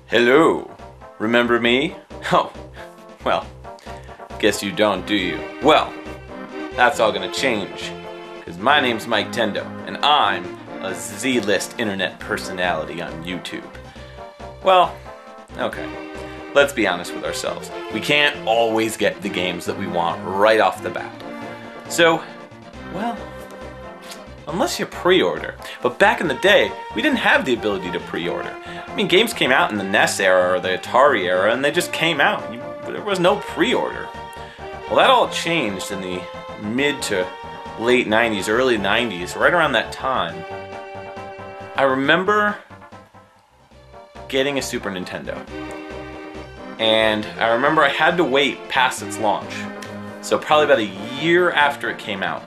Hello, remember me? Oh, well, guess you don't, do you? Well, that's all gonna change, because my name's Mike Tendo, and I'm a Z-list internet personality on YouTube. Well, okay, let's be honest with ourselves. We can't always get the games that we want right off the bat. So, well, unless you pre-order. But back in the day, we didn't have the ability to pre-order. I mean, games came out in the NES era or the Atari era, and they just came out. There was no pre-order. Well, that all changed in the mid to late 90s, early 90s, right around that time. I remember getting a Super Nintendo. And I remember I had to wait past its launch. So probably about a year after it came out.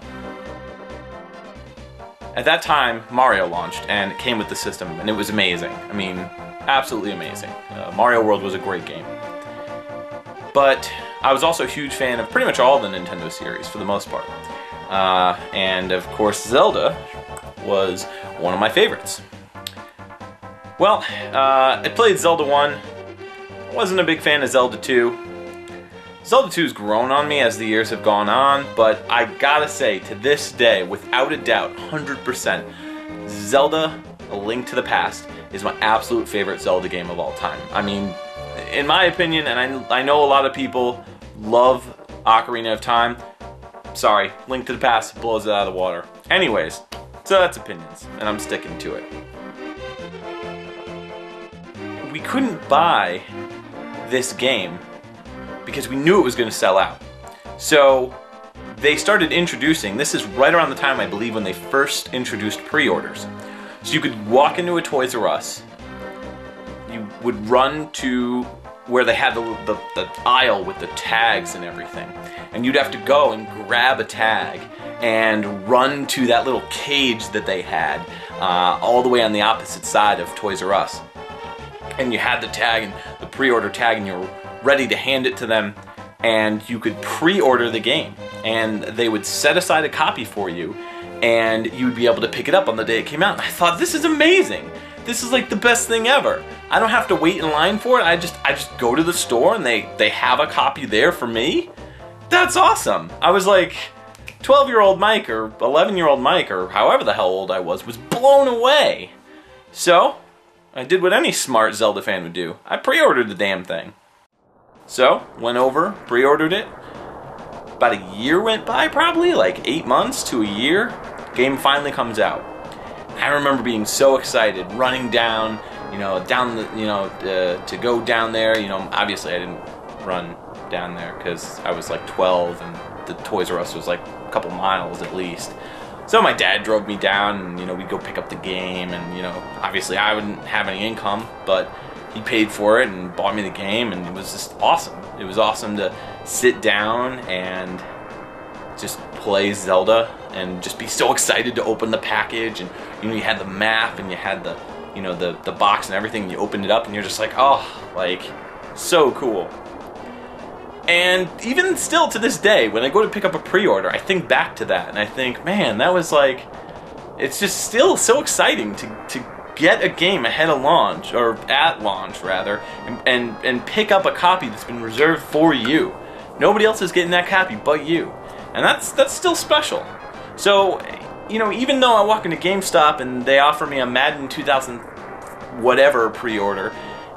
At that time, Mario launched, and it came with the system, and it was amazing. I mean, absolutely amazing. Mario World was a great game. But I was also a huge fan of pretty much all the Nintendo series, for the most part. And of course, Zelda was one of my favorites. Well, I played Zelda 1. I wasn't a big fan of Zelda 2. Zelda 2's grown on me as the years have gone on, but I gotta say, to this day, without a doubt, 100%, Zelda: A Link to the Past is my absolute favorite Zelda game of all time. I mean, in my opinion, and I know a lot of people love Ocarina of Time, sorry, Link to the Past blows it out of the water. Anyways, so that's opinions, and I'm sticking to it. We couldn't buy this game because we knew it was going to sell out. So they started introducing, this is right around the time I believe when they first introduced pre-orders. So you could walk into a Toys R Us, you would run to where they had the aisle with the tags and everything, and you'd have to go and grab a tag and run to that little cage that they had all the way on the opposite side of Toys R Us. And you had the tag, and the pre-order tag, and you were ready to hand it to them, and you could pre-order the game, and they would set aside a copy for you, and you would be able to pick it up on the day it came out. And I thought, this is amazing. This is like the best thing ever. I don't have to wait in line for it. I just go to the store and they have a copy there for me. That's awesome. I was like, 12-year-old Mike or 11-year-old Mike or however the hell old I was blown away. So I did what any smart Zelda fan would do. I pre-ordered the damn thing. So, went over, pre-ordered it. About a year went by, probably, like 8 months to a year. Game finally comes out. I remember being so excited, running down, to go down there. Obviously I didn't run down there because I was like 12 and the Toys R Us was like a couple miles at least. So my dad drove me down and, we'd go pick up the game and, obviously I wouldn't have any income, but he paid for it and bought me the game, and it was just awesome. It was awesome to sit down and just play Zelda and just be so excited to open the package, and you had the map and you had the box and everything, and you opened it up and you're just like, oh, like, so cool. And even still to this day, when I go to pick up a pre-order, I think back to that and I think, man, that was like, it's just still so exciting to get a game ahead of launch, or at launch rather, and pick up a copy that's been reserved for you. Nobody else is getting that copy but you. And that's still special. So, even though I walk into GameStop and they offer me a Madden 2000 whatever pre-order,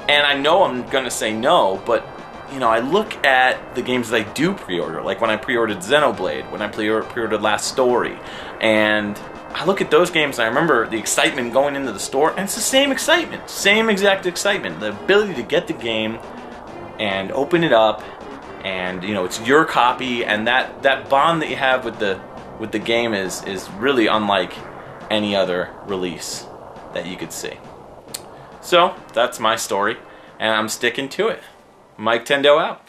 and I know I'm gonna say no, but I look at the games that I do pre-order, like when I pre-ordered Xenoblade, when I pre-ordered Last Story, and I look at those games and I remember the excitement going into the store, and it's the same excitement, same exact excitement. The ability to get the game and open it up, and it's your copy, and that bond that you have with the game is really unlike any other release that you could see. So that's my story, and I'm sticking to it. Mike Tendo out.